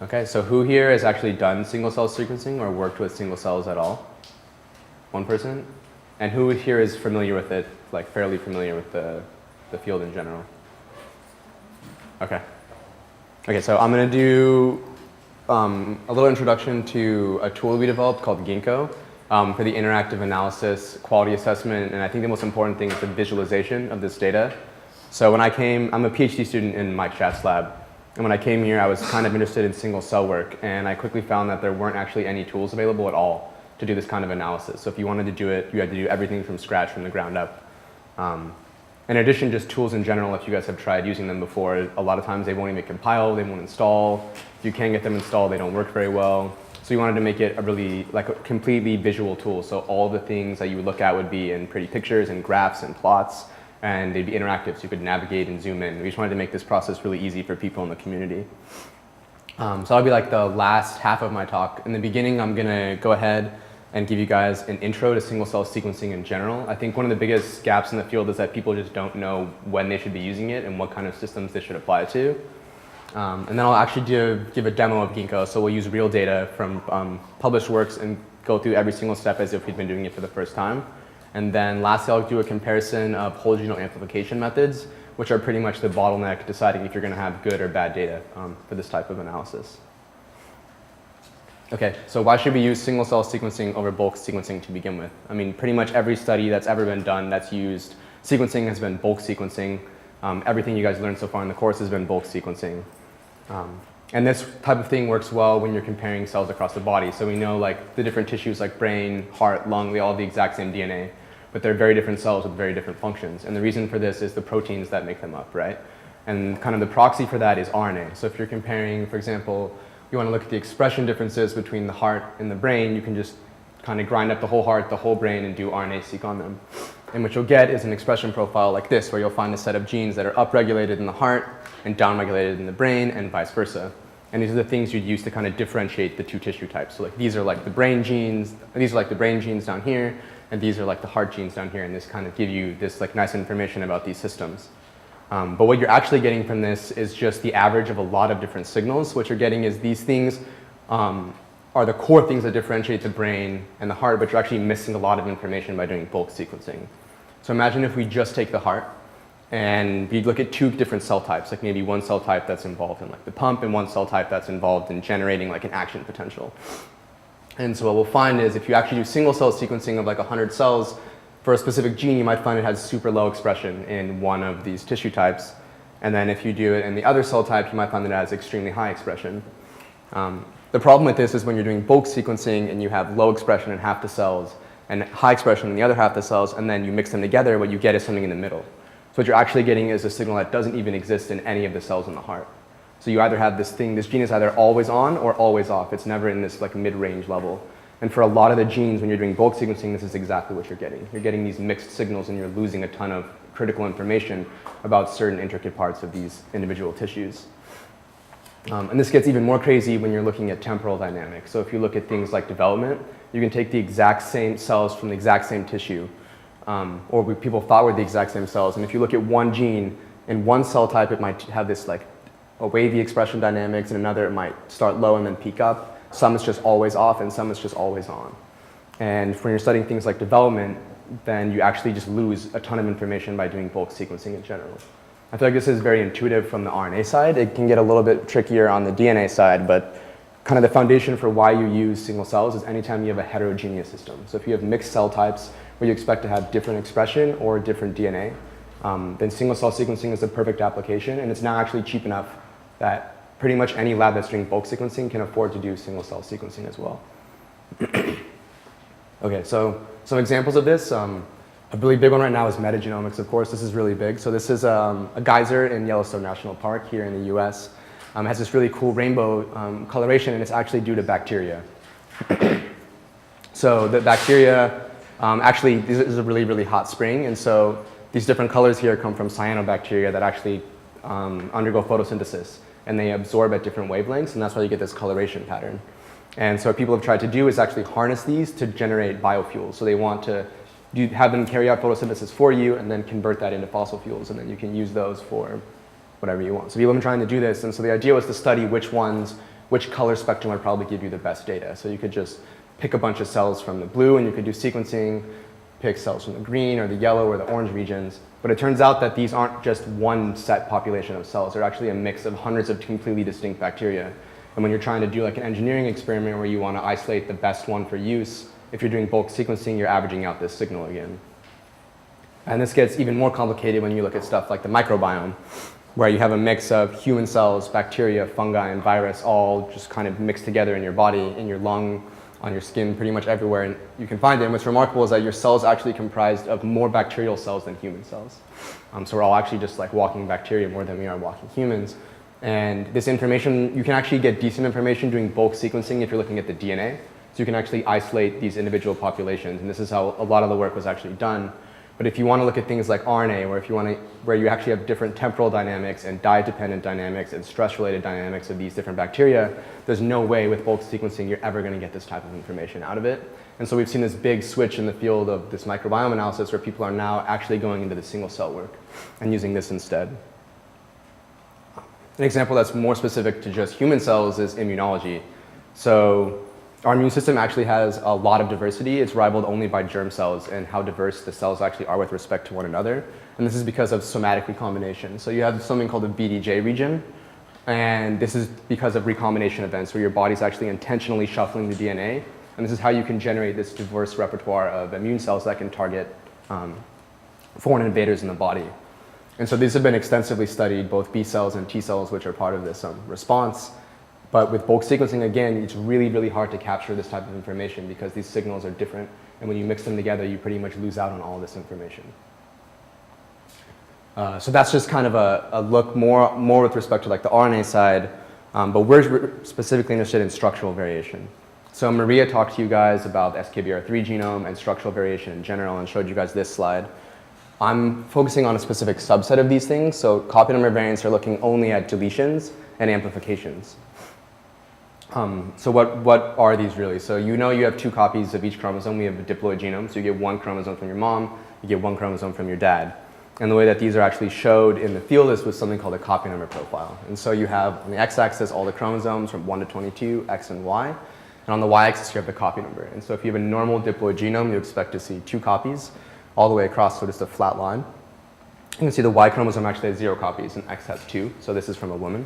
Okay, so who here has actually done single-cell sequencing or worked with single cells at all? One person? And who here is familiar with it, like fairly familiar with the field in general? Okay. Okay, so I'm going to do a little introduction to a tool we developed called Ginkgo for the interactive analysis, quality assessment, and I think the most important thing is the visualization of this data. So when I came, I'm a PhD student in Mike Schatz's lab, and when I came here, I was kind of interested in single cell work, and I quickly found that there weren't actually any tools available at all to do this kind of analysis. So if you wanted to do it, you had to do everything from scratch, from the ground up. In addition, just tools in general, if you guys have tried using them before, a lot of times they won't even compile, they won't install. If you can get them installed, they don't work very well. So we wanted to make it a really, like a completely visual tool. So all the things that you would look at would be in pretty pictures and graphs and plots, and they'd be interactive so you could navigate and zoom in. We just wanted to make this process really easy for people in the community. So that'll be like the last half of my talk. In the beginning, I'm gonna go ahead and give you guys an intro to single-cell sequencing in general. I think one of the biggest gaps in the field is that people just don't know when they should be using it and what kind of systems they should apply it to. And then I'll actually give a demo of Ginkgo. So we'll use real data from published works and go through every single step as if we'd been doing it for the first time. And then lastly, I'll do a comparison of whole genome amplification methods, which are pretty much the bottleneck deciding if you're going to have good or bad data for this type of analysis. Okay, so why should we use single-cell sequencing over bulk sequencing to begin with? I mean, pretty much every study that's ever been done that's used sequencing has been bulk sequencing. Everything you guys learned so far in the course has been bulk sequencing. And this type of thing works well when you're comparing cells across the body. So we know like the different tissues like brain, heart, lung, they all have the exact same DNA, but they're very different cells with very different functions. And the reason for this is the proteins that make them up, right? And kind of the proxy for that is RNA. So if you're comparing, for example, you want to look at the expression differences between the heart and the brain, you can just kind of grind up the whole heart, the whole brain, and do RNA-seq on them. And what you'll get is an expression profile like this, where you'll find a set of genes that are upregulated in the heart and downregulated in the brain, and vice versa. And these are the things you'd use to kind of differentiate the two tissue types. So like these are like the brain genes, these are like the brain genes down here, and these are like the heart genes down here, and this kind of give you this like nice information about these systems. But what you're actually getting from this is just the average of a lot of different signals. What you're getting is these things are the core things that differentiate the brain and the heart, but you're actually missing a lot of information by doing bulk sequencing. So imagine if we just take the heart and we look at two different cell types, like maybe one cell type that's involved in like the pump and one cell type that's involved in generating like an action potential. And so what we'll find is if you actually do single cell sequencing of like 100 cells, for a specific gene, you might find it has super low expression in one of these tissue types. And then if you do it in the other cell type, you might find that it has extremely high expression. The problem with this is when you're doing bulk sequencing and you have low expression in half the cells and high expression in the other half the cells, and then you mix them together, what you get is something in the middle. So what you're actually getting is a signal that doesn't even exist in any of the cells in the heart. So you either have this thing, this gene is either always on or always off. It's never in this like mid-range level. And for a lot of the genes, when you're doing bulk sequencing, this is exactly what you're getting. You're getting these mixed signals and you're losing a ton of critical information about certain intricate parts of these individual tissues. And this gets even more crazy when you're looking at temporal dynamics. So if you look at things like development, you can take the exact same cells from the exact same tissue, or what people thought were the exact same cells. And if you look at one gene, in one cell type, it might have this like a wavy expression dynamics, and another it might start low and then peak up. Some is just always off, and some is just always on. And when you're studying things like development, then you actually just lose a ton of information by doing bulk sequencing in general. I feel like this is very intuitive from the RNA side. It can get a little bit trickier on the DNA side, but kind of the foundation for why you use single cells is anytime you have a heterogeneous system. So if you have mixed cell types where you expect to have different expression or different DNA, then single cell sequencing is the perfect application, and it's now actually cheap enough that pretty much any lab that's doing bulk sequencing can afford to do single cell sequencing as well. Okay, so some examples of this. A really big one right now is metagenomics, of course. This is really big. So this is a geyser in Yellowstone National Park here in the US. It has this really cool rainbow coloration, and it's actually due to bacteria. So the bacteria, actually, this is a really, really hot spring, and so these different colors here come from cyanobacteria that actually undergo photosynthesis, and they absorb at different wavelengths, and that's why you get this coloration pattern. And so what people have tried to do is actually harness these to generate biofuels. So they want to have them carry out photosynthesis for you and then convert that into fossil fuels, and then you can use those for whatever you want. So people have been trying to do this, and so the idea was to study which ones which color spectrum would probably give you the best data. So you could just pick a bunch of cells from the blue and you could do sequencing, pick cells from the green or the yellow or the orange regions. But it turns out that these aren't just one set population of cells. They're actually a mix of hundreds of completely distinct bacteria. And when you're trying to do like an engineering experiment where you want to isolate the best one for use, if you're doing bulk sequencing, you're averaging out this signal again. And this gets even more complicated when you look at stuff like the microbiome, where you have a mix of human cells, bacteria, fungi, and virus all just kind of mixed together in your body, in your lung, on your skin, pretty much everywhere, and you can find it. And what's remarkable is that your cells are actually comprised of more bacterial cells than human cells. So we're all actually just like walking bacteria more than we are walking humans. And this information, you can actually get decent information doing bulk sequencing if you're looking at the DNA. So you can actually isolate these individual populations, and this is how a lot of the work was actually done. But if you want to look at things like RNA, where you actually have different temporal dynamics and diet-dependent dynamics and stress-related dynamics of these different bacteria, there's no way with bulk sequencing you're ever going to get this type of information out of it. And so we've seen this big switch in the field of this microbiome analysis where people are now actually going into the single-cell work and using this instead. An example that's more specific to just human cells is immunology. So our immune system actually has a lot of diversity. It's rivaled only by germ cells and how diverse the cells actually are with respect to one another. And this is because of somatic recombination. So you have something called the BDJ region. And this is because of recombination events where your body's actually intentionally shuffling the DNA. And this is how you can generate this diverse repertoire of immune cells that can target foreign invaders in the body. And so these have been extensively studied, both B cells and T cells, which are part of this response. But with bulk sequencing, again, it's really, really hard to capture this type of information because these signals are different. And when you mix them together, you pretty much lose out on all this information. So that's just kind of a look more with respect to like the RNA side. But we're specifically interested in structural variation. So Maria talked to you guys about the SKBR3 genome and structural variation in general and showed you guys this slide. I'm focusing on a specific subset of these things. So copy number variants are looking only at deletions and amplifications. So what are these really? So you know you have two copies of each chromosome. We have a diploid genome, so you get one chromosome from your mom, you get one chromosome from your dad. And the way that these are actually showed in the field is with something called a copy number profile. And so you have on the x-axis all the chromosomes from 1 to 22, X and Y. And on the y-axis you have the copy number. And so if you have a normal diploid genome, you expect to see two copies all the way across, so just a flat line. You can see the Y chromosome actually has 0 copies and X has 2, so this is from a woman.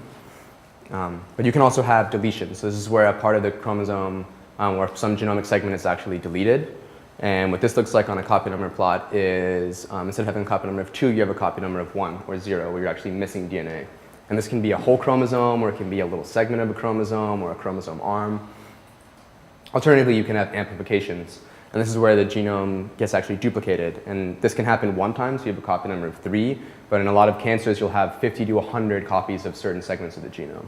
But you can also have deletions. So this is where a part of the chromosome or some genomic segment is actually deleted. And what this looks like on a copy number plot is instead of having a copy number of 2, you have a copy number of 1 or 0, where you're actually missing DNA. And this can be a whole chromosome, or it can be a little segment of a chromosome, or a chromosome arm. Alternatively, you can have amplifications. And this is where the genome gets actually duplicated. And this can happen one time, so you have a copy number of 3. But in a lot of cancers, you'll have 50 to 100 copies of certain segments of the genome.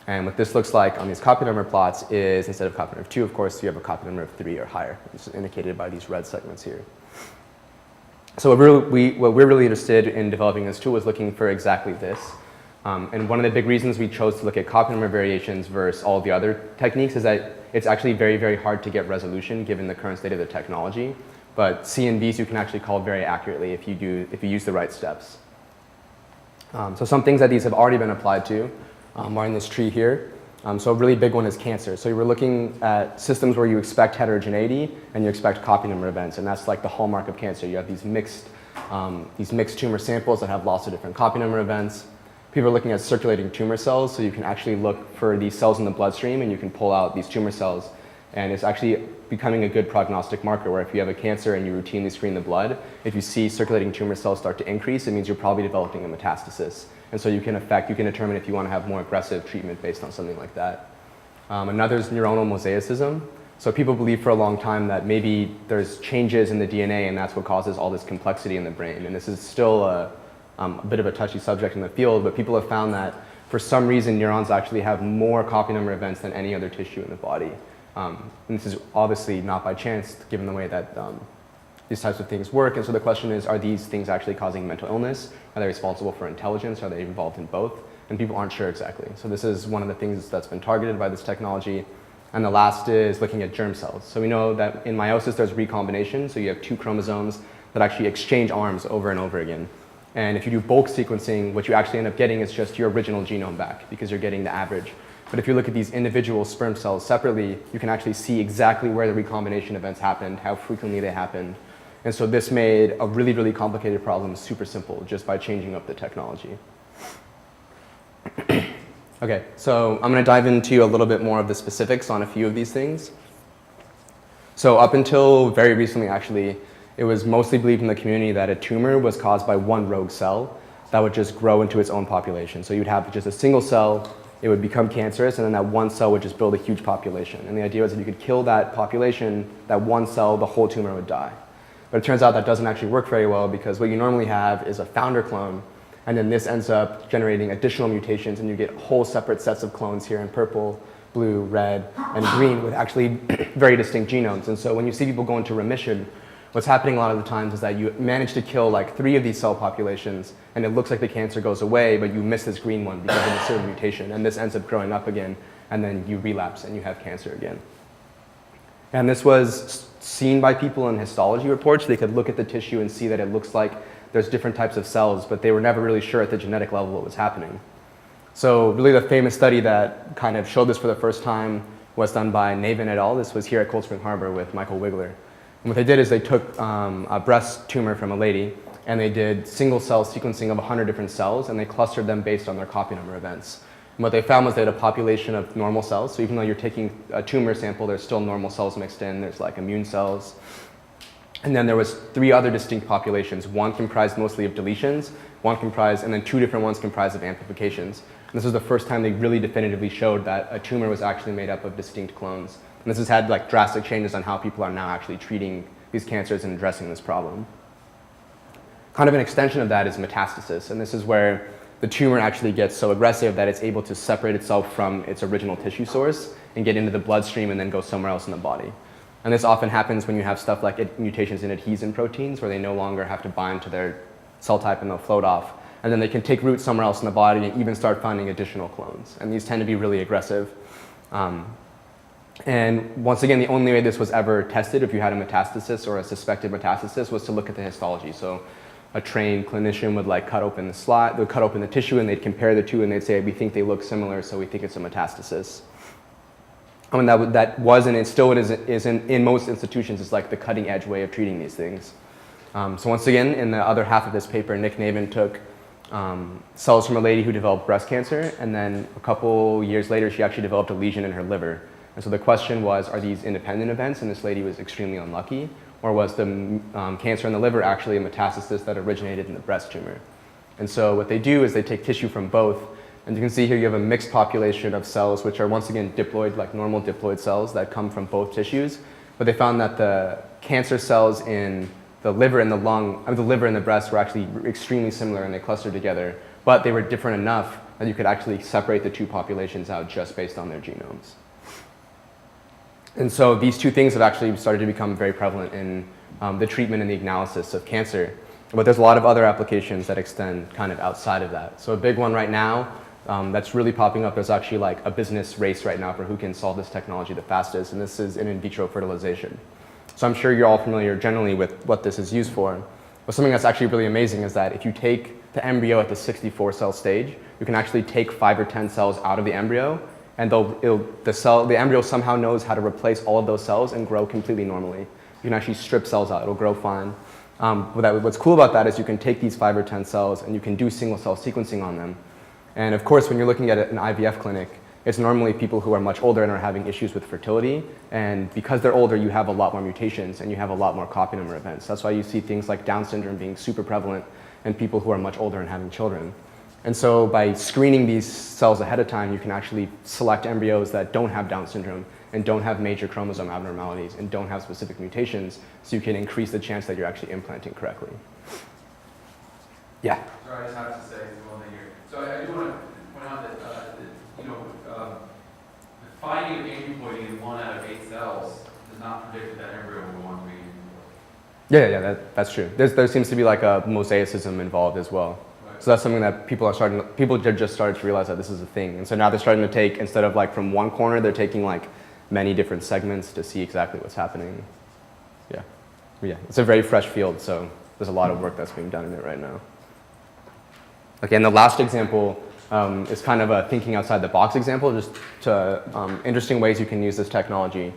And what this looks like on these copy number plots is instead of copy number of 2, of course, you have a copy number of 3 or higher. This is indicated by these red segments here. So what we're really interested in developing this tool is looking for exactly this. And one of the big reasons we chose to look at copy number variations versus all the other techniques is that it's actually very, very hard to get resolution given the current state of the technology. But CNVs you can actually call very accurately if you use the right steps. So some things that these have already been applied to are in this tree here. So a really big one is cancer. So we're looking at systems where you expect heterogeneity and you expect copy number events, and that's like the hallmark of cancer. You have these mixed tumor samples that have lots of different copy number events. People are looking at circulating tumor cells, so you can actually look for these cells in the bloodstream and you can pull out these tumor cells. And it's actually becoming a good prognostic marker where if you have a cancer and you routinely screen the blood, if you see circulating tumor cells start to increase, it means you're probably developing a metastasis. And so you can determine if you want to have more aggressive treatment based on something like that. Another is neuronal mosaicism. So people believe for a long time that maybe there's changes in the DNA and that's what causes all this complexity in the brain. And this is still a bit of a touchy subject in the field, but people have found that for some reason neurons actually have more copy number events than any other tissue in the body. And this is obviously not by chance given the way that these types of things work. And so the question is, are these things actually causing mental illness? Are they responsible for intelligence? Are they involved in both? And people aren't sure exactly. So this is one of the things that's been targeted by this technology. And the last is looking at germ cells. So we know that in meiosis there's recombination, so you have 2 chromosomes that actually exchange arms over and over again. And if you do bulk sequencing, what you actually end up getting is just your original genome back because you're getting the average. But if you look at these individual sperm cells separately, you can actually see exactly where the recombination events happened, how frequently they happened. And so this made a really, really complicated problem super simple just by changing up the technology. Okay, so I'm going to dive into a little bit more of the specifics on a few of these things. So up until very recently, actually, it was mostly believed in the community that a tumor was caused by one rogue cell that would just grow into its own population. So you'd have just a single cell, it would become cancerous, and then that one cell would just build a huge population. And the idea was if you could kill that population, that one cell, the whole tumor would die. But it turns out that doesn't actually work very well because what you normally have is a founder clone, and then this ends up generating additional mutations, and you get whole separate sets of clones here in purple, blue, red, and green with actually very distinct genomes. And so when you see people go into remission, what's happening a lot of the times is that you manage to kill like 3 of these cell populations, and it looks like the cancer goes away, but you miss this green one because of a certain mutation, and this ends up growing up again, and then you relapse and you have cancer again. And this was seen by people in histology reports. They could look at the tissue and see that it looks like there's different types of cells, but they were never really sure at the genetic level what was happening. So really the famous study that kind of showed this for the first time was done by Navin et al. This was here at Cold Spring Harbor with Michael Wigler. And what they did is they took a breast tumor from a lady, and they did single cell sequencing of 100 different cells, and they clustered them based on their copy number events. And what they found was they had a population of normal cells. So even though you're taking a tumor sample, there's still normal cells mixed in. There's like immune cells. And then there was 3 other distinct populations. One comprised mostly of deletions, one comprised, and then 2 different ones comprised of amplifications. And this was the first time they really definitively showed that a tumor was actually made up of distinct clones. And this has had like drastic changes on how people are now actually treating these cancers and addressing this problem. Kind of an extension of that is metastasis, and this is where the tumor actually gets so aggressive that it's able to separate itself from its original tissue source and get into the bloodstream and then go somewhere else in the body. And this often happens when you have stuff like mutations in adhesin proteins where they no longer have to bind to their cell type and they'll float off. And then they can take root somewhere else in the body and even start finding additional clones. And these tend to be really aggressive. And once again, the only way this was ever tested if you had a metastasis or a suspected metastasis was to look at the histology. So a trained clinician would like cut open the slot, they would cut open the tissue and they'd compare the two and they'd say, we think they look similar, so we think it's a metastasis. I mean, that was and it still is in most institutions is like the cutting edge way of treating these things. So once again, in the other half of this paper, Nick Navin took cells from a lady who developed breast cancer, and then a couple years later, she actually developed a lesion in her liver. And so the question was, are these independent events? And this lady was extremely unlucky. Or was the cancer in the liver actually a metastasis that originated in the breast tumor? And so what they do is they take tissue from both. And you can see here you have a mixed population of cells, which are once again diploid, like normal diploid cells that come from both tissues. But they found that the cancer cells in the liver and the lung, the liver and the breast were actually extremely similar and they clustered together. But they were different enough that you could actually separate the 2 populations out just based on their genomes. And so these 2 things have actually started to become very prevalent in the treatment and the analysis of cancer. But there's a lot of other applications that extend kind of outside of that. So a big one right now that's really popping up, there's actually like a business race right now for who can solve this technology the fastest, and this is in-vitro fertilization. So I'm sure you're all familiar generally with what this is used for. But something that's actually really amazing is that if you take the embryo at the 64 cell stage, you can actually take 5 or 10 cells out of the embryo, and the embryo somehow knows how to replace all of those cells and grow completely normally. You can actually strip cells out, it'll grow fine. What's cool about that is you can take these 5 or 10 cells and you can do single cell sequencing on them. And of course, when you're looking at an IVF clinic, it's normally people who are much older and are having issues with fertility. And because they're older, you have a lot more mutations and you have a lot more copy number events. That's why you see things like Down syndrome being super prevalent in people who are much older and having children. And so by screening these cells ahead of time, you can actually select embryos that don't have Down syndrome and don't have major chromosome abnormalities and don't have specific mutations, so you can increase the chance that you're actually implanting correctly. Yeah? Sorry, I just have to say one thing here. So I do want to point out that, the finding of aneuploidy in 1 out of 8 cells does not predict that embryo will want to be aneuploidy. Yeah, that's true. There seems to be like a mosaicism involved as well. So that's something that people just started to realize that this is a thing. And so now they're starting to take, instead of like from one corner, they're taking like many different segments to see exactly what's happening. Yeah, it's a very fresh field, so there's a lot of work that's being done in it right now. Okay, and the last example is kind of a thinking outside the box example, just to interesting ways you can use this technology.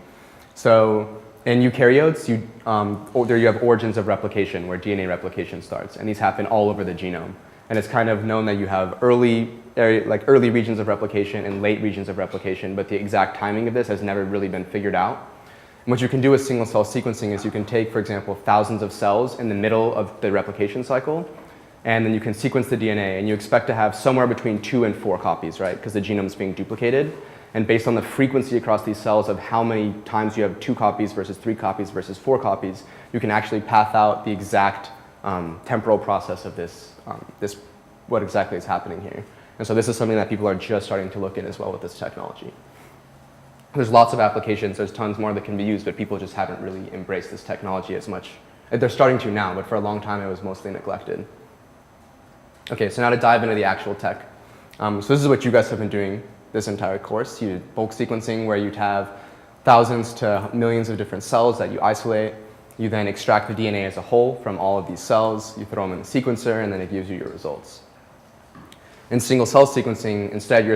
So in eukaryotes, you have origins of replication, where DNA replication starts, and these happen all over the genome. And it's kind of known that you have early regions of replication and late regions of replication, but the exact timing of this has never really been figured out. And what you can do with single-cell sequencing is you can take, for example, thousands of cells in the middle of the replication cycle, and then you can sequence the DNA, and you expect to have somewhere between 2 and 4 copies, right? Because the genome is being duplicated. And based on the frequency across these cells of how many times you have 2 copies versus 3 copies versus 4 copies, you can actually path out the exact temporal process of what exactly is happening here. And so this is something that people are just starting to look at as well with this technology. There's lots of applications, there's tons more that can be used, but people just haven't really embraced this technology as much. They're starting to now, but for a long time it was mostly neglected. Okay, so now to dive into the actual tech. So this is what you guys have been doing this entire course. You did bulk sequencing, where you'd have thousands to millions of different cells that you isolate. You then extract the DNA as a whole from all of these cells. You throw them in the sequencer, and then it gives you your results. In single-cell sequencing, instead you're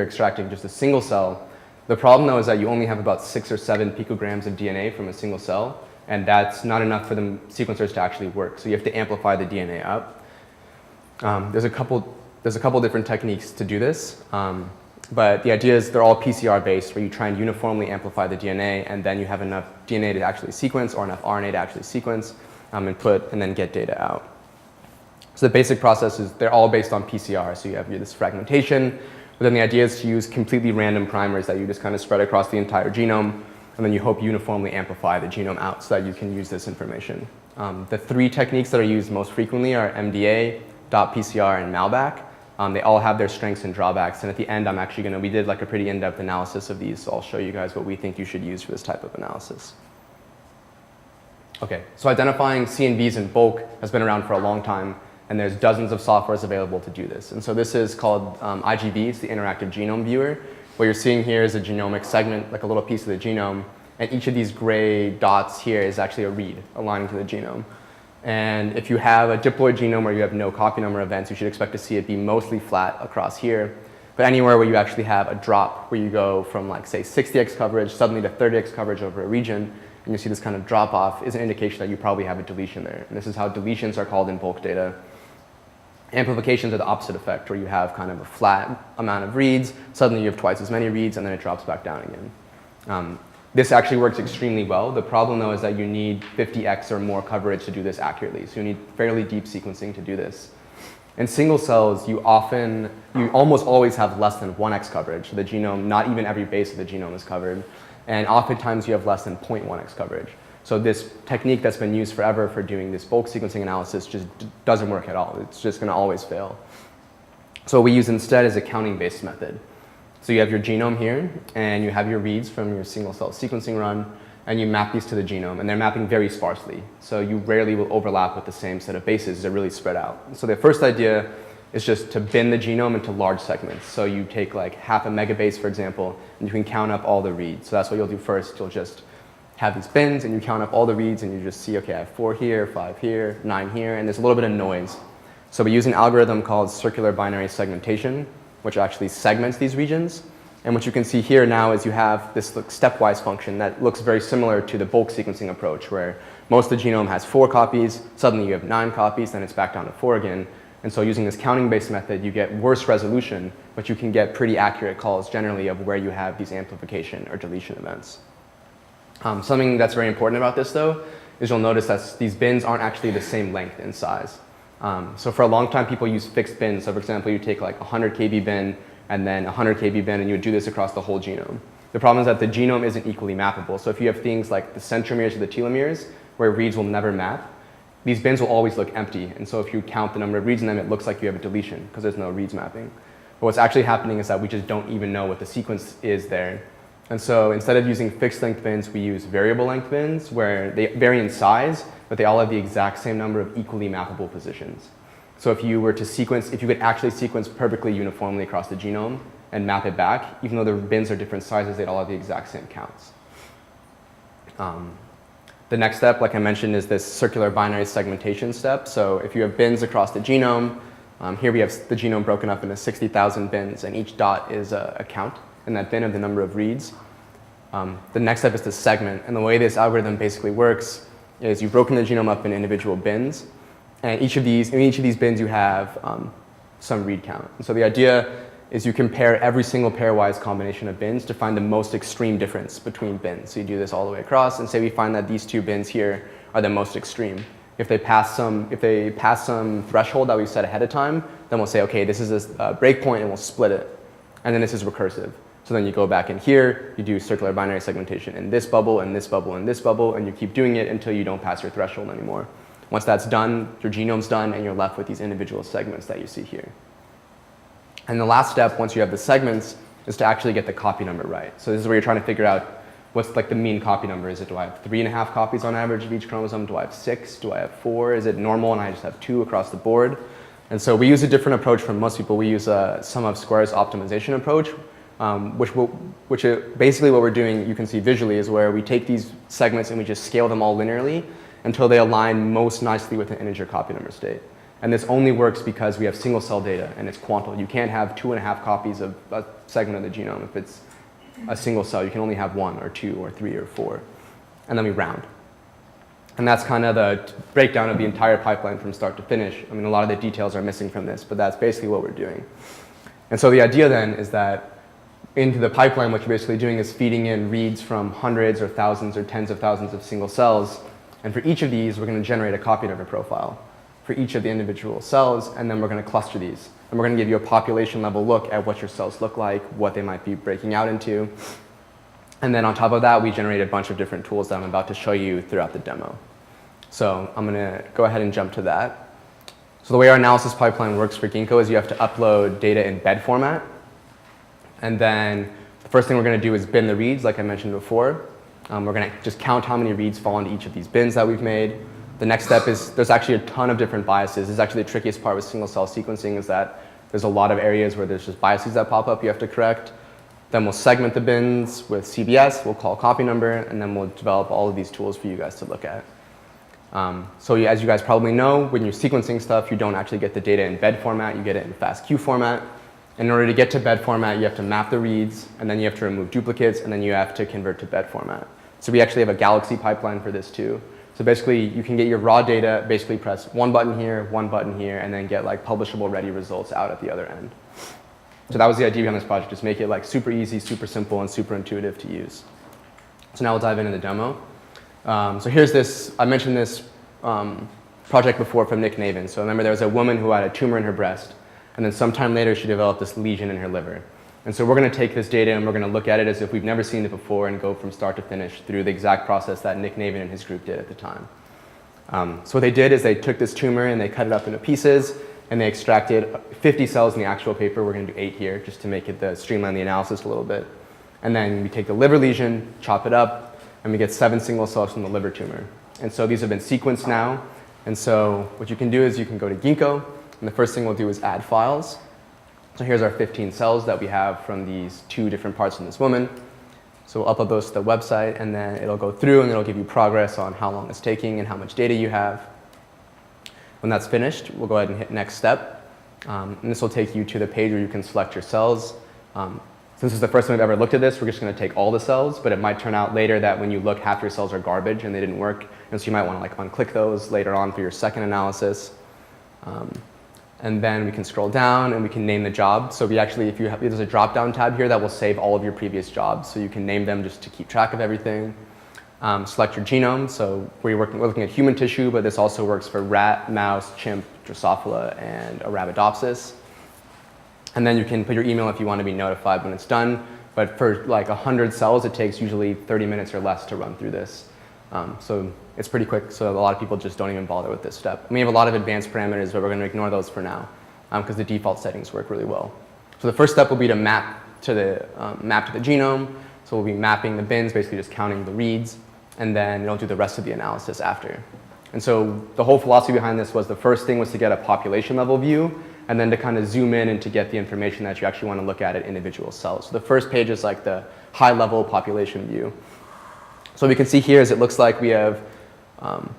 extracting just a single cell. The problem, though, is that you only have about 6 or 7 picograms of DNA from a single cell, and that's not enough for the sequencers to actually work. So you have to amplify the DNA up. There's a couple different techniques to do this. But the idea is they're all PCR-based, where you try and uniformly amplify the DNA, and then you have enough DNA to actually sequence or enough RNA to actually sequence and then get data out. So the basic process is they're all based on PCR. So you have this fragmentation, but then the idea is to use completely random primers that you just kind of spread across the entire genome, and then you hope uniformly amplify the genome out so that you can use this information. The 3 techniques that are used most frequently are MDA, dot PCR, and Malbac. They all have their strengths and drawbacks, and at the end we did like a pretty in-depth analysis of these, so I'll show you guys what we think you should use for this type of analysis. Okay, so identifying CNVs in bulk has been around for a long time, and there's dozens of softwares available to do this. And so this is called IGV, it's the Interactive Genome Viewer. What you're seeing here is a genomic segment, like a little piece of the genome, and each of these gray dots here is actually a read aligning to the genome. And if you have a diploid genome where you have no copy number events, you should expect to see it be mostly flat across here. But anywhere where you actually have a drop, where you go from like say 60x coverage suddenly to 30x coverage over a region, and you see this kind of drop off, is an indication that you probably have a deletion there. And this is how deletions are called in bulk data. Amplifications are the opposite effect, where you have kind of a flat amount of reads, suddenly you have twice as many reads, and then it drops back down again. This actually works extremely well. The problem, though, is that you need 50x or more coverage to do this accurately. So you need fairly deep sequencing to do this. In single cells, you almost always have less than 1x coverage. The genome, not even every base of the genome is covered. And oftentimes you have less than 0.1x coverage. So this technique that's been used forever for doing this bulk sequencing analysis just doesn't work at all. It's just going to always fail. So what we use instead is a counting-based method. So you have your genome here, and you have your reads from your single-cell sequencing run, and you map these to the genome, and they're mapping very sparsely. So you rarely will overlap with the same set of bases. They're really spread out. So the first idea is just to bin the genome into large segments. So you take like half a megabase, for example, and you can count up all the reads. So that's what you'll do first. You'll just have these bins, and you count up all the reads, and you just see, okay, I have 4 here, 5 here, 9 here, and there's a little bit of noise. So we use an algorithm called circular binary segmentation, which actually segments these regions. And what you can see here now is you have this stepwise function that looks very similar to the bulk sequencing approach, where most of the genome has 4 copies, suddenly you have 9 copies, then it's back down to 4 again. And so using this counting-based method, you get worse resolution, but you can get pretty accurate calls generally of where you have these amplification or deletion events. Something that's very important about this, though, is you'll notice that these bins aren't actually the same length and size. So for a long time, people use fixed bins. So for example, you take like a 100 kb bin and then a 100 kb bin, and you would do this across the whole genome. The problem is that the genome isn't equally mappable. So if you have things like the centromeres or the telomeres, where reads will never map, these bins will always look empty. And so if you count the number of reads in them, it looks like you have a deletion because there's no reads mapping. But what's actually happening is that we just don't even know what the sequence is there. And so instead of using fixed length bins, we use variable length bins, where they vary in size, but they all have the exact same number of equally mappable positions. So if you were to sequence, if you could actually sequence perfectly uniformly across the genome and map it back, even though the bins are different sizes, they'd all have the exact same counts. The next step, like I mentioned, is this circular binary segmentation step. So if you have bins across the genome, Here we have the genome broken up into 60,000 bins, and each dot is a count in that bin of the number of reads. The next step is to segment, and the way this algorithm basically works is you've broken the genome up in individual bins, and in each of these bins you have some read count. And so the idea is you compare every single pairwise combination of bins to find the most extreme difference between bins. So you do this all the way across, and say we find that these two bins here are the most extreme. If they pass some threshold that we set ahead of time, then we'll say, okay, this is a breakpoint, and we'll split it. And then this is recursive. So then you go back in here, you do circular binary segmentation in this bubble, and this bubble, and this bubble, and you keep doing it until you don't pass your threshold anymore. Once that's done, your genome's done, and you're left with these individual segments that you see here. And the last step, once you have the segments, is to actually get the copy number right. So this is where you're trying to figure out what's like the mean copy number. Is it, do I have 3.5 copies on average of each chromosome? Do I have 6? Do I have 4? Is it normal and I just have 2 across the board? And so we use a different approach from most people. We use a sum of squares optimization approach, basically what we're doing, you can see visually, is where we take these segments and we just scale them all linearly until they align most nicely with an integer copy number state. And this only works because we have single cell data and it's quantal. You can't have 2.5 copies of a segment of the genome if it's a single cell. You can only have 1 or 2 or 3 or 4. And then we round. And that's kind of the breakdown of the entire pipeline from start to finish. I mean, a lot of the details are missing from this, but that's basically what we're doing. And so the idea then is that into the pipeline, what you're basically doing is feeding in reads from hundreds or thousands or tens of thousands of single cells. And for each of these, we're going to generate a copy number profile for each of the individual cells, and then we're going to cluster these. And we're going to give you a population level look at what your cells look like, what they might be breaking out into. And then on top of that, we generate a bunch of different tools that I'm about to show you throughout the demo. So I'm going to go ahead and jump to that. So the way our analysis pipeline works for Ginkgo is you have to upload data in bed format. And then the first thing we're going to do is bin the reads, like I mentioned before. We're going to just count how many reads fall into each of these bins that we've made. The next step is there's actually a ton of different biases. This is actually the trickiest part with single cell sequencing, is that there's a lot of areas where there's just biases that pop up you have to correct. Then we'll segment the bins with CBS, we'll call copy number, and then we'll develop all of these tools for you guys to look at. So as you guys probably know, when you're sequencing stuff, you don't actually get the data in bed format, you get it in FASTQ format. In order to get to bed format, you have to map the reads, and then you have to remove duplicates, and then you have to convert to bed format. So we actually have a Galaxy pipeline for this too. So basically, you can get your raw data, basically press one button here, and then get like publishable ready results out at the other end. So that was the idea behind this project, just make it like super easy, super simple, and super intuitive to use. So now we'll dive into the demo. So here's this, I mentioned this project before from Nick Navin. So remember there was a woman who had a tumor in her breast, and then sometime later she developed this lesion in her liver. And so we're going to take this data and we're going to look at it as if we've never seen it before and go from start to finish through the exact process that Nick Navin and his group did at the time. So what they did is they took this tumor and they cut it up into pieces, and they extracted 50 cells in the actual paper. We're going to do 8 here just to make it streamline the analysis a little bit. And then we take the liver lesion, chop it up, and we get 7 single cells from the liver tumor. And so these have been sequenced now. And so what you can do is you can go to Ginkgo, and the first thing we'll do is add files. So here's our 15 cells that we have from these 2 different parts in this woman. So we'll upload those to the website, and then it'll go through and it'll give you progress on how long it's taking and how much data you have. When that's finished, we'll go ahead and hit next step. And this will take you to the page where you can select your cells. Since this is the first time we've ever looked at this, we're just going to take all the cells, but it might turn out later that when you look, half your cells are garbage and they didn't work. And so you might want to like unclick those later on for your second analysis. And then we can scroll down and we can name the job. So we actually, there's a drop-down tab here that will save all of your previous jobs. So you can name them just to keep track of everything. Select your genome. So we're looking at human tissue, but this also works for rat, mouse, chimp, Drosophila, and Arabidopsis. And then you can put your email if you want to be notified when it's done. But for like 100 cells, it takes usually 30 minutes or less to run through this. So it's pretty quick, so a lot of people just don't even bother with this step. And we have a lot of advanced parameters, but we're going to ignore those for now because the default settings work really well. So the first step will be to map to the genome. So we'll be mapping the bins, basically just counting the reads, and then it'll do the rest of the analysis after. And so the whole philosophy behind this was the first thing was to get a population level view, and then to kind of zoom in and to get the information that you actually want to look at individual cells. So the first page is like the high level population view. So what we can see here is it looks like we have, well,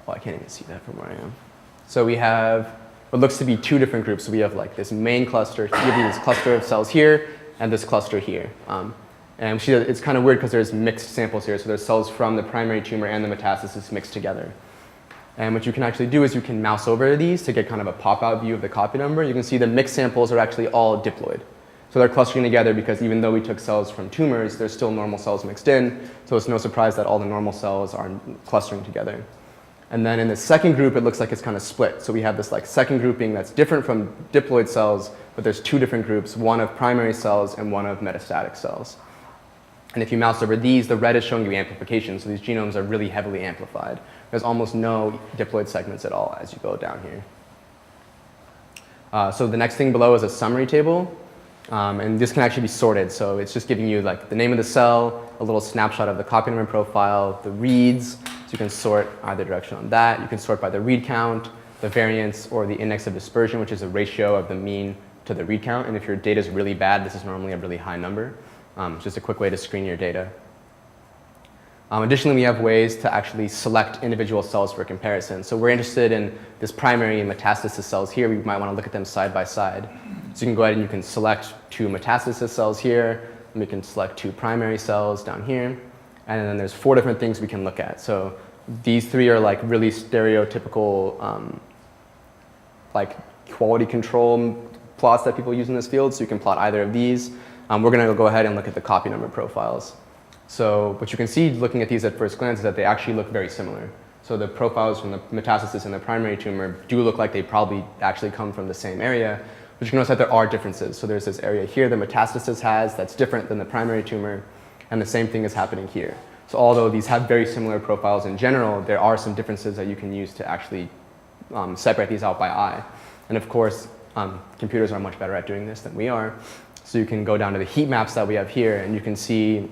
I can't even see that from where I am. So we have what looks to be two different groups. So we have like this main cluster, this cluster of cells here, and this cluster here. And we see that it's kind of weird because there's mixed samples here. So there's cells from the primary tumor and the metastasis mixed together. And what you can actually do is you can mouse over these to get kind of a pop-out view of the copy number. You can see the mixed samples are actually all diploid. So they're clustering together because even though we took cells from tumors, there's still normal cells mixed in. So it's no surprise that all the normal cells are clustering together. And then in the second group, it looks like it's kind of split. So we have this like second grouping that's different from diploid cells, but there's two different groups, one of primary cells and one of metastatic cells. And if you mouse over these, the red is showing you amplification. So these genomes are really heavily amplified. There's almost no diploid segments at all as you go down here. So the next thing below is a summary table. And this can actually be sorted. So it's just giving you like the name of the cell, a little snapshot of the copy number profile, the reads. So you can sort either direction on that. You can sort by the read count, the variance, or the index of dispersion, which is a ratio of the mean to the read count. And if your data is really bad, this is normally a really high number. It's just a quick way to screen your data. Additionally, we have ways to actually select individual cells for comparison. So we're interested in this primary and metastasis cells here. We might want to look at them side by side. So you can go ahead and you can select two metastasis cells here, and we can select two primary cells down here. And then there's 4 different things we can look at. So these 3 are like really stereotypical like quality control plots that people use in this field. So you can plot either of these. We're going to go ahead and look at the copy number profiles. So what you can see looking at these at first glance is that they actually look very similar. So the profiles from the metastasis and the primary tumor do look like they probably actually come from the same area, but you can notice that there are differences. So there's this area here the metastasis has that's different than the primary tumor, and the same thing is happening here. So although these have very similar profiles in general, there are some differences that you can use to actually separate these out by eye. And of course, computers are much better at doing this than we are. So you can go down to the heat maps that we have here, and you can see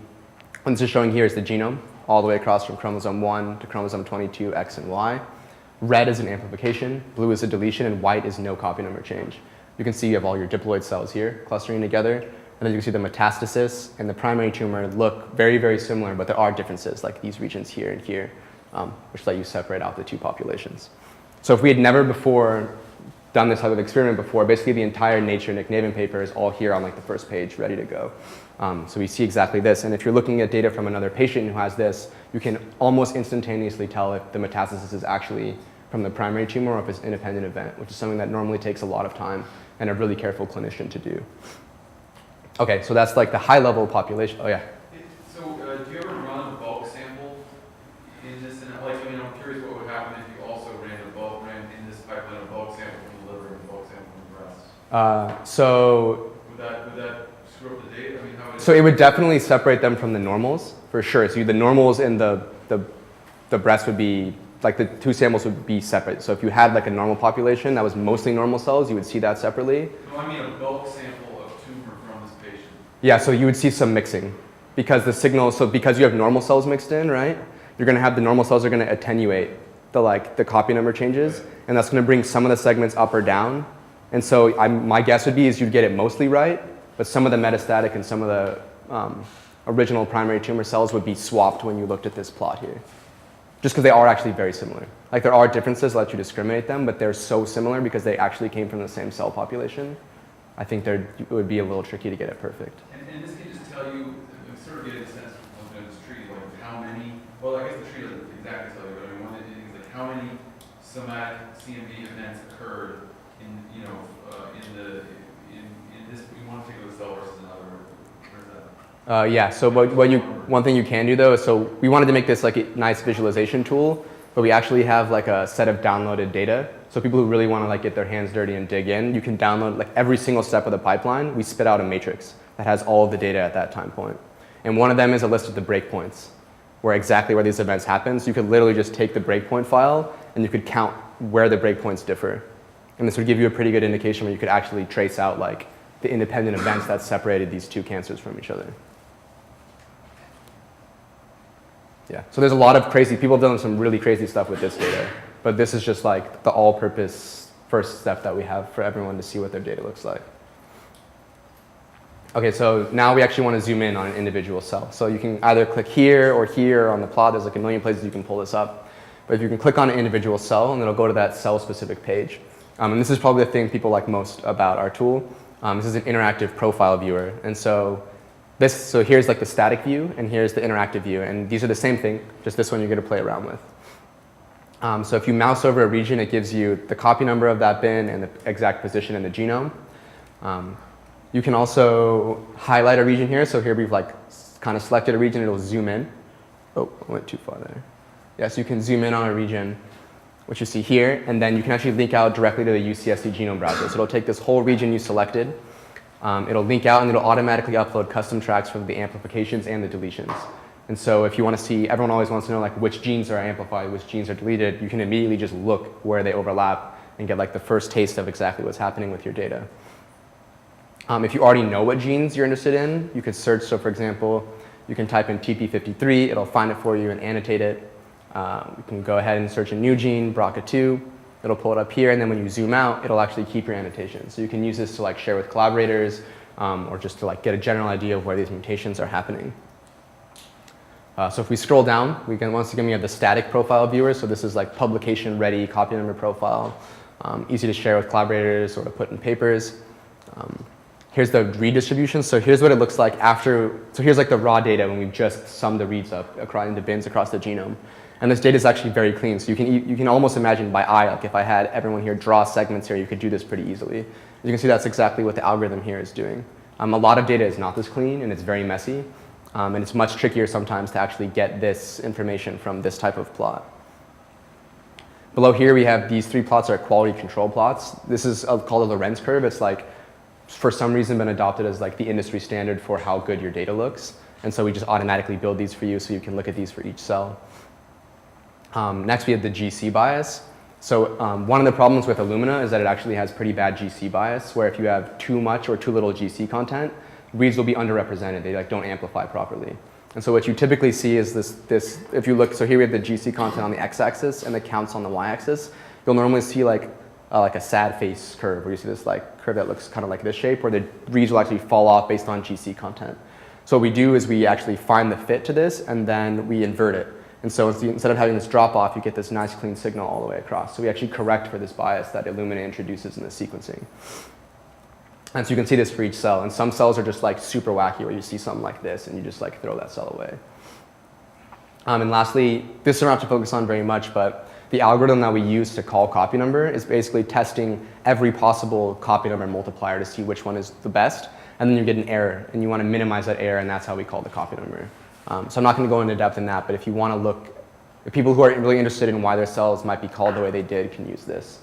what this is showing here is the genome, all the way across from chromosome 1 to chromosome 22, X and Y. Red is an amplification, blue is a deletion, and white is no copy number change. You can see you have all your diploid cells here clustering together, and then you can see the metastasis and the primary tumor look very, very similar, but there are differences, like these regions here and here, which let you separate out the two populations. So if we had never before done this type of experiment before, basically the entire Nature Nick Navin paper is all here on like the first page, ready to go. So we see exactly this. And if you're looking at data from another patient who has this, you can almost instantaneously tell if the metastasis is actually from the primary tumor or if it's an independent event, which is something that normally takes a lot of time and a really careful clinician to do. Okay, so that's like the high level population. Oh yeah. So do you ever run a bulk sample in this? And like, I mean, I'm curious what would happen if you also ran in this pipeline a bulk sample from the liver and a bulk sample from the breast. So would that screw up the data? I mean, how would so it would definitely separate them from the normals for sure. So the normals in the breast would be like the two samples would be separate. So if you had like a normal population that was mostly normal cells, you would see that separately. No, I mean a bulk sample of tumor from this patient. Yeah, so you would see some mixing because the signal, so because you have normal cells mixed in, right? You're going to have the normal cells are going to attenuate the copy number changes, and that's going to bring some of the segments up or down. And so my guess would be is you'd get it mostly right, but some of the metastatic and some of the original primary tumor cells would be swapped when you looked at this plot here. Just because they are actually very similar. Like there are differences that let you discriminate them, but they're so similar because they actually came from the same cell population. I think it would be a little tricky to get it perfect. And this can just tell you, sort of get a sense from looking at this tree, like how many, well I guess the tree doesn't exactly tell you, but I mean one of the things is like how many somatic CNV events occurred in, you know, in this, in one particular cell versus another. Where's that? Yeah, so one thing you can do though is, so we wanted to make this like a nice visualization tool, but we actually have like a set of downloaded data. So people who really want to like get their hands dirty and dig in, you can download like every single step of the pipeline. We spit out a matrix that has all of the data at that time point. And one of them is a list of the breakpoints, where exactly where these events happen. So you could literally just take the breakpoint file and you could count where the breakpoints differ. And this would give you a pretty good indication where you could actually trace out like the independent events that separated these two cancers from each other. Yeah, so there's a lot of crazy, people have done some really crazy stuff with this data, but this is just like the all-purpose first step that we have for everyone to see what their data looks like. Okay, so now we actually want to zoom in on an individual cell. So you can either click here or here on the plot. There's like a million places you can pull this up. But if you can click on an individual cell, and it'll go to that cell-specific page. And this is probably the thing people like most about our tool. This is an interactive profile viewer. And so here's like the static view, and here's the interactive view. And these are the same thing, just this one you're going to play around with. So if you mouse over a region, it gives you the copy number of that bin and the exact position in the genome. You can also highlight a region here. So here we've like kind of selected a region, it'll zoom in. Oh, I went too far there. Yeah, so you can zoom in on a region, which you see here, and then you can actually link out directly to the UCSC genome browser. So it'll take this whole region you selected, it'll link out, and it'll automatically upload custom tracks from the amplifications and the deletions. And so if you want to see, everyone always wants to know like which genes are amplified, which genes are deleted, you can immediately just look where they overlap and get like the first taste of exactly what's happening with your data. If you already know what genes you're interested in, you could search. So for example, you can type in TP53, it'll find it for you and annotate it. You can go ahead and search a new gene, BRCA2, it'll pull it up here, and then when you zoom out, it'll actually keep your annotation. So you can use this to like share with collaborators or just to like get a general idea of where these mutations are happening. So if we scroll down, once again, we have the static profile viewer. So this is like publication ready copy number profile, easy to share with collaborators or to put in papers. Here's the redistribution. So here's what it looks like after, so here's like the raw data when we've just summed the reads up into bins across the genome. And this data is actually very clean. So you can almost imagine by eye, like if I had everyone here draw segments here, you could do this pretty easily. As you can see, that's exactly what the algorithm here is doing. A lot of data is not this clean and it's very messy. And it's much trickier sometimes to actually get this information from this type of plot. Below here, we have these 3 plots are quality control plots. This is called a Lorenz curve. It's like, for some reason, been adopted as like the industry standard for how good your data looks. And so we just automatically build these for you so you can look at these for each cell. Next, we have the GC bias. So one of the problems with Illumina is that it actually has pretty bad GC bias, where if you have too much or too little GC content, reads will be underrepresented. They like don't amplify properly. And so what you typically see is this if you look, so here we have the GC content on the x-axis and the counts on the y-axis. You'll normally see like a sad face curve, where you see this like curve that looks kind of like this shape, where the reads will actually fall off based on GC content. So what we do is we actually find the fit to this, and then we invert it. And so instead of having this drop off, you get this nice clean signal all the way across. So we actually correct for this bias that Illumina introduces in the sequencing. And so you can see this for each cell. And some cells are just like super wacky, where you see something like this and you just like throw that cell away. And lastly, this I don't have to focus on very much, but the algorithm that we use to call copy number is basically testing every possible copy number multiplier to see which one is the best. And then you get an error, and you want to minimize that error, and that's how we call the copy number. So I'm not going to go into depth in that, but if you want to look, if people who are really interested in why their cells might be called the way they did can use this.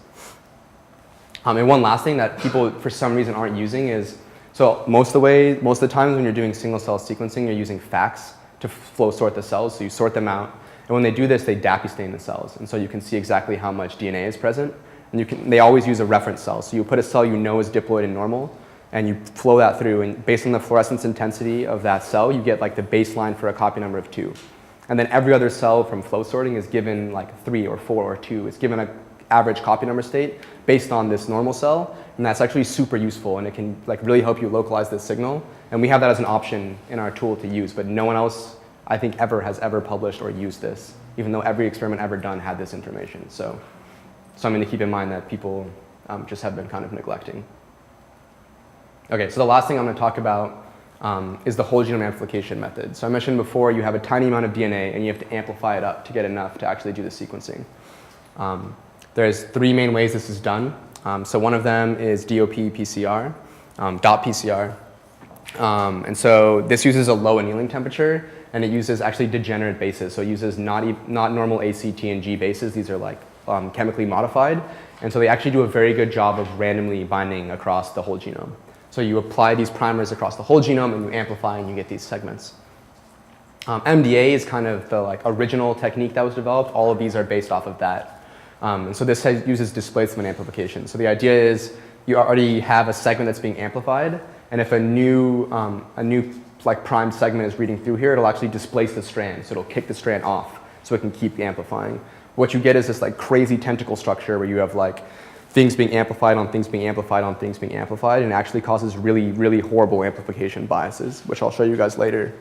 And one last thing that people for some reason aren't using is, so most of the times when you're doing single cell sequencing, you're using FACS to flow sort the cells, so you sort them out. And when they do this, they DAPI stain the cells, and so you can see exactly how much DNA is present. And they always use a reference cell, so you put a cell you know is diploid and normal, and you flow that through, and based on the fluorescence intensity of that cell, you get like the baseline for a copy number of 2. And then every other cell from flow sorting is given like 3 or 4 or 2. It's given an average copy number state based on this normal cell, and that's actually super useful, and it can like really help you localize this signal. And we have that as an option in our tool to use, but no one else, I think, has ever published or used this, even though every experiment ever done had this information. So something to keep in mind that people just have been kind of neglecting. Okay, so the last thing I'm going to talk about is the whole genome amplification method. So I mentioned before, you have a tiny amount of DNA, and you have to amplify it up to get enough to actually do the sequencing. There's 3 main ways this is done. So one of them is DOP-PCR, .PCR. And so this uses a low annealing temperature, and it uses actually degenerate bases. So it uses not normal A, C, T, and G bases. These are like chemically modified. And so they actually do a very good job of randomly binding across the whole genome. So you apply these primers across the whole genome, and you amplify, and you get these segments. MDA is kind of the like original technique that was developed. All of these are based off of that. And so this uses displacement amplification. So the idea is you already have a segment that's being amplified, and if a new like primed segment is reading through here, it'll actually displace the strand. So it'll kick the strand off so it can keep amplifying. What you get is this like crazy tentacle structure where you have like things being amplified on things being amplified on things being amplified, and it actually causes really, really horrible amplification biases, which I'll show you guys later.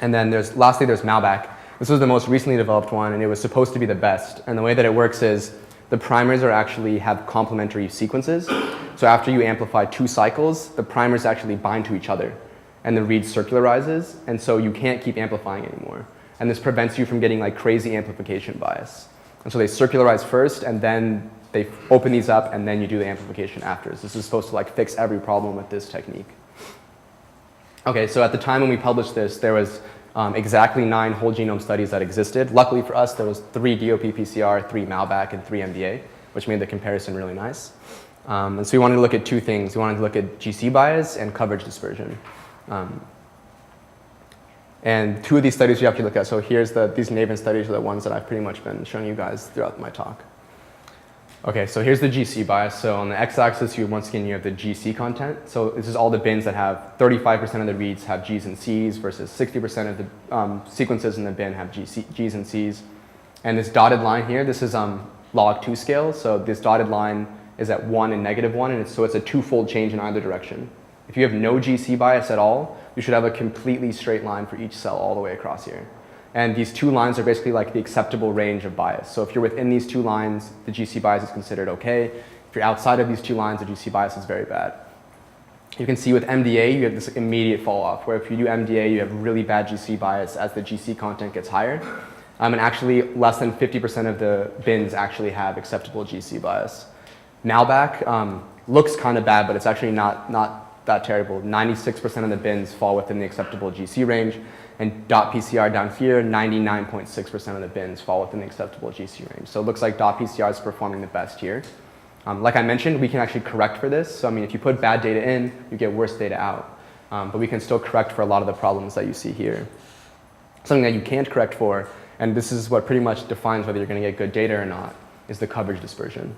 And then lastly, there's Malbac. This was the most recently developed one, and it was supposed to be the best. And the way that it works is the primers are actually have complementary sequences. So after you amplify 2 cycles, the primers actually bind to each other and the read circularizes, and so you can't keep amplifying anymore. And this prevents you from getting like crazy amplification bias. And so they circularize first, and then they open these up, and then you do the amplification after. So this is supposed to like fix every problem with this technique. Okay, so at the time when we published this, there was exactly 9 whole genome studies that existed. Luckily for us, there was 3 DOP-PCR, 3 Malbac, and 3 MDA, which made the comparison really nice. And so we wanted to look at 2 things. We wanted to look at GC bias and coverage dispersion. And 2 of these studies you have to look at. So here's these neighboring studies are the ones that I've pretty much been showing you guys throughout my talk. Okay, so here's the GC bias. So on the x-axis, once again, you have the GC content. So this is all the bins that have 35% of the reads have Gs and Cs versus 60% of the sequences in the bin have Gs and Cs. And this dotted line here, this is log 2 scale. So this dotted line is at 1 and -1, and so it's a 2-fold change in either direction. If you have no GC bias at all, you should have a completely straight line for each cell all the way across here. And these 2 lines are basically like the acceptable range of bias. So if you're within these 2 lines, the GC bias is considered okay. If you're outside of these 2 lines, the GC bias is very bad. You can see with MDA, you have this immediate fall off, where if you do MDA, you have really bad GC bias as the GC content gets higher. And actually, less than 50% of the bins actually have acceptable GC bias. Malbac looks kind of bad, but it's actually not that terrible. 96% of the bins fall within the acceptable GC range. And .PCR down here, 99.6% of the bins fall within the acceptable GC range. So it looks like .PCR is performing the best here. Like I mentioned, we can actually correct for this. So I mean, if you put bad data in, you get worse data out. But we can still correct for a lot of the problems that you see here. Something that you can't correct for, and this is what pretty much defines whether you're going to get good data or not, is the coverage dispersion.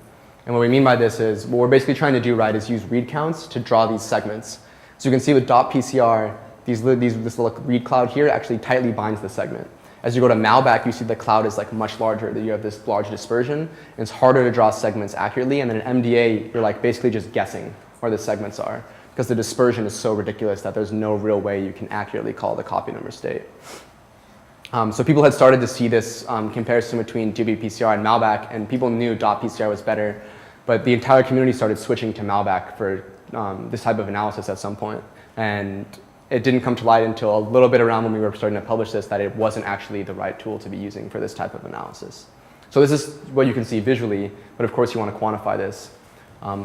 And what we mean by this is, what we're basically trying to do, right, is use read counts to draw these segments. So you can see with .PCR, this little read cloud here actually tightly binds the segment. As you go to Malbac, you see the cloud is like much larger, that you have this large dispersion, and it's harder to draw segments accurately, and then in MDA, you're like basically just guessing where the segments are, because the dispersion is so ridiculous that there's no real way you can accurately call the copy number state. So people had started to see this comparison between DB-PCR and Malbac, and people knew .PCR was better, but the entire community started switching to Malbac for this type of analysis at some point. And it didn't come to light until a little bit around when we were starting to publish this that it wasn't actually the right tool to be using for this type of analysis. So this is what you can see visually, but of course you want to quantify this.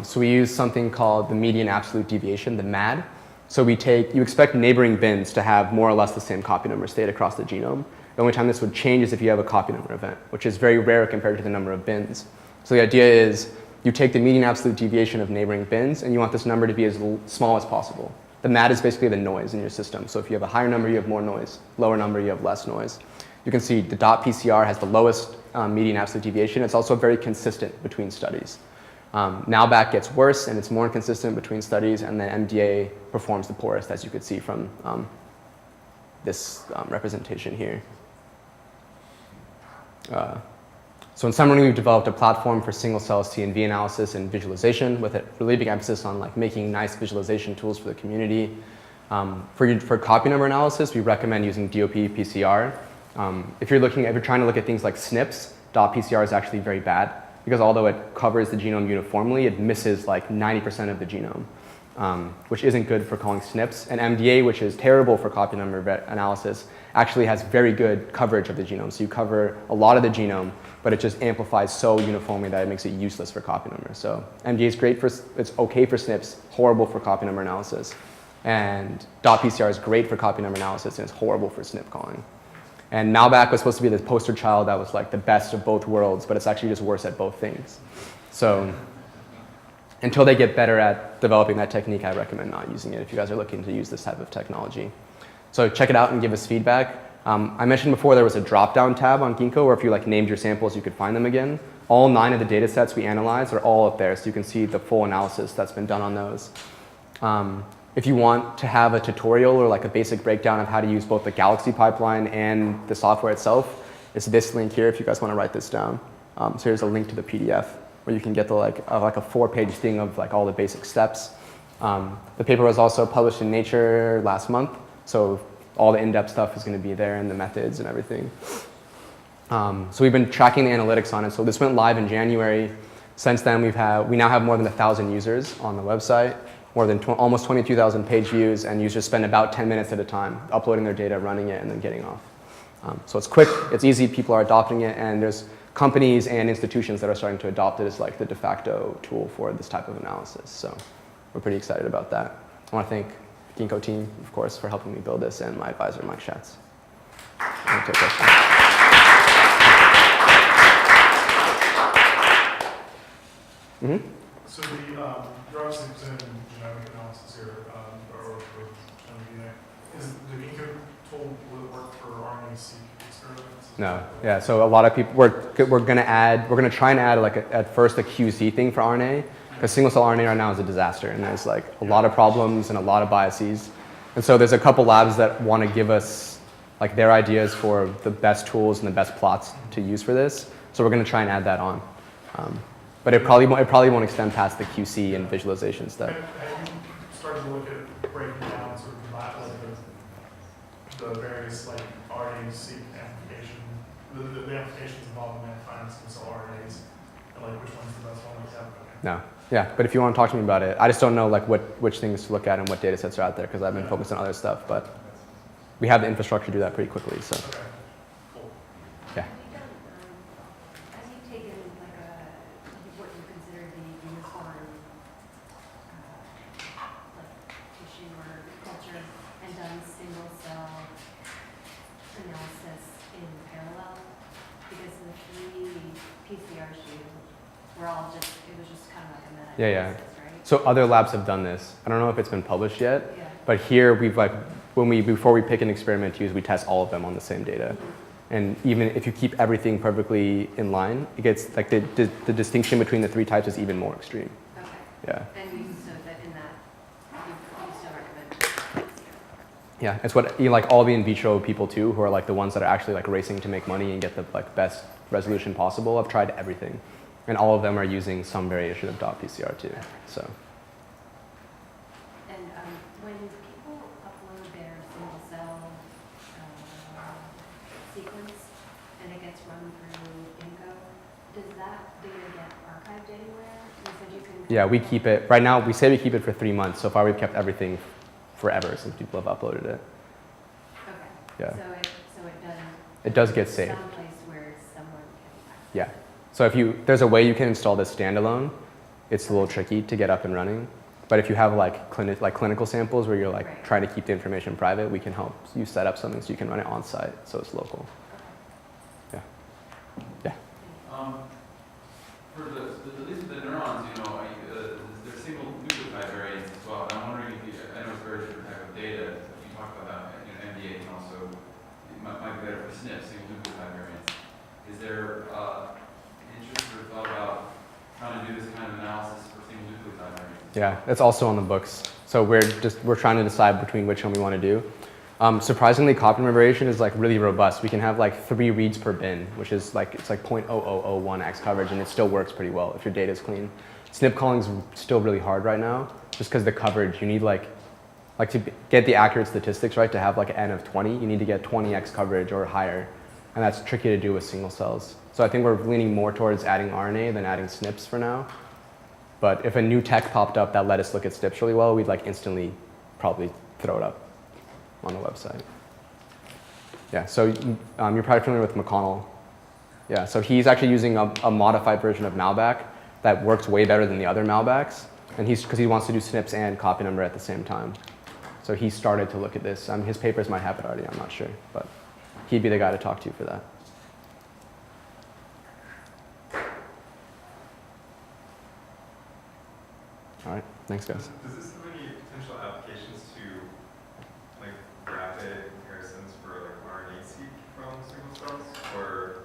So we use something called the median absolute deviation, the MAD. So you expect neighboring bins to have more or less the same copy number state across the genome. The only time this would change is if you have a copy number event, which is very rare compared to the number of bins. So the idea is you take the median absolute deviation of neighboring bins, and you want this number to be as small as possible. The MAD is basically the noise in your system. So if you have a higher number, you have more noise. Lower number, you have less noise. You can see the .PCR has the lowest median absolute deviation. It's also very consistent between studies. Malbac gets worse, and it's more inconsistent between studies, and then MDA performs the poorest, as you could see from this representation here. So in summary, we've developed a platform for single-cell CNV analysis and visualization with a really big emphasis on like making nice visualization tools for the community. For copy number analysis, we recommend using DOP-PCR. If you're trying to look at things like SNPs, .PCR is actually very bad because although it covers the genome uniformly, it misses like 90% of the genome, which isn't good for calling SNPs. And MDA, which is terrible for copy number analysis, actually has very good coverage of the genome. So you cover a lot of the genome, but it just amplifies so uniformly that it makes it useless for copy number. So MDA is great it's okay for SNPs, horrible for copy number analysis. And .PCR is great for copy number analysis, and it's horrible for SNP calling. And Malbac was supposed to be the poster child that was like the best of both worlds, but it's actually just worse at both things. So until they get better at developing that technique, I recommend not using it if you guys are looking to use this type of technology. So check it out and give us feedback. I mentioned before there was a drop-down tab on Ginkgo where if you like named your samples, you could find them again. All 9 of the data sets we analyzed are all up there, so you can see the full analysis that's been done on those. If you want to have a tutorial or like a basic breakdown of how to use both the Galaxy pipeline and the software itself, it's this link here if you guys want to write this down. So here's a link to the PDF where you can get the like a 4-page thing of like all the basic steps. The paper was also published in Nature last month, so all the in-depth stuff is going to be there and the methods and everything. So we've been tracking the analytics on it. So this went live in January. Since then, we now have more than 1,000 users on the website, more than almost 22,000 page views, and users spend about 10 minutes at a time uploading their data, running it, and then getting off. So it's quick, it's easy, people are adopting it, and there's companies and institutions that are starting to adopt it as like the de facto tool for this type of analysis. So we're pretty excited about that. I want to thank the Ginkgo team, of course, for helping me build this, and my advisor, Mike Schatz. I'll take questions. Mm-hmm. So you're obviously presenting genomic analysis here, or genomic DNA. Is the Ginkgo tool, will it work for RNA-seq experiments? No, yeah. So a lot of people, we're gonna try and add like at first a QC thing for RNA, because single cell RNA right now is a disaster, and there's like a lot of problems and a lot of biases. And so there's a couple labs that want to give us like their ideas for the best tools and the best plots to use for this. So we're gonna try and add that on. But it probably won't extend past the QC and visualization stuff. Have you started to look at breaking down sort of the various like RNA-seq amplification, the applications involved in finding stem cell RNAs, and like which one's the best one? Like that? No, yeah. But if you want to talk to me about it, I just don't know like which things to look at and what data sets are out there because I've been focused on other stuff. But we have the infrastructure to do that pretty quickly. So. Okay. Cool. Yeah. Yeah, yeah. Right? So other labs have done this. I don't know if it's been published yet, Yeah. but here we've like, before we pick an experiment to use, we test all of them on the same data. And even if you keep everything perfectly in line, it gets like the distinction between the three types is even more extreme. Okay. Yeah. And so that in that, you still recommend. Yeah, it's what like all the in vitro people too, who are like the ones that are actually like racing to make money and get the like best resolution possible. I've tried everything. And all of them are using some variation of .PCR2. So. And when people upload their single cell sequence and it gets run through Ginkgo, does that data get archived anywhere? You said you can. Yeah, we keep it. Right now, we say we keep it for 3 months. So far, we've kept everything forever since people have uploaded it. Okay. Yeah. So it does get saved. Someplace where someone can access Yeah. So there's a way you can install this standalone. It's a little tricky to get up and running. But if you have like clinical samples where you're like Right. trying to keep the information private, we can help you set up something so you can run it on site, so it's local. Yeah. Yeah. For at least the neurons, there's single nucleotide variants as well. And I'm wondering if I know it's a very different type of data. You talked about that, MDA can also might be better for SNPs, single nucleotide variants. Is there interest or thought about trying to do this kind of analysis for single nucleotide variants? Yeah, it's also on the books. So we're trying to decide between which one we want to do. Surprisingly, copy number variation is like really robust. We can have like 3 reads per bin, which is like it's like 0.0001x coverage, and it still works pretty well if your data is clean. SNP calling is still really hard right now, just because the coverage you need like to get the accurate statistics right to have like an n of 20, you need to get 20x coverage or higher, and that's tricky to do with single cells. So I think we're leaning more towards adding RNA than adding SNPs for now. But if a new tech popped up that let us look at SNPs really well, we'd like instantly probably throw it up on the website. Yeah, so you're probably familiar with Clonal. Yeah, so he's actually using a modified version of Malbac that works way better than the other Malbacs, and because he wants to do SNPs and copy number at the same time. So he started to look at this. His papers might have it already, I'm not sure, but he'd be the guy to talk to for that. All right, thanks guys. Does this have any potential applications to like rapid comparisons for like RNA-seq from single cells, or?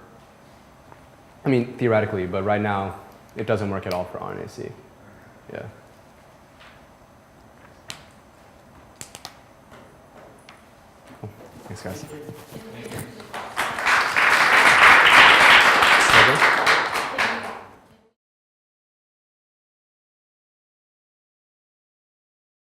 I mean, theoretically, but right now it doesn't work at all for RNA-seq. Okay. Yeah. Cool. Thanks guys.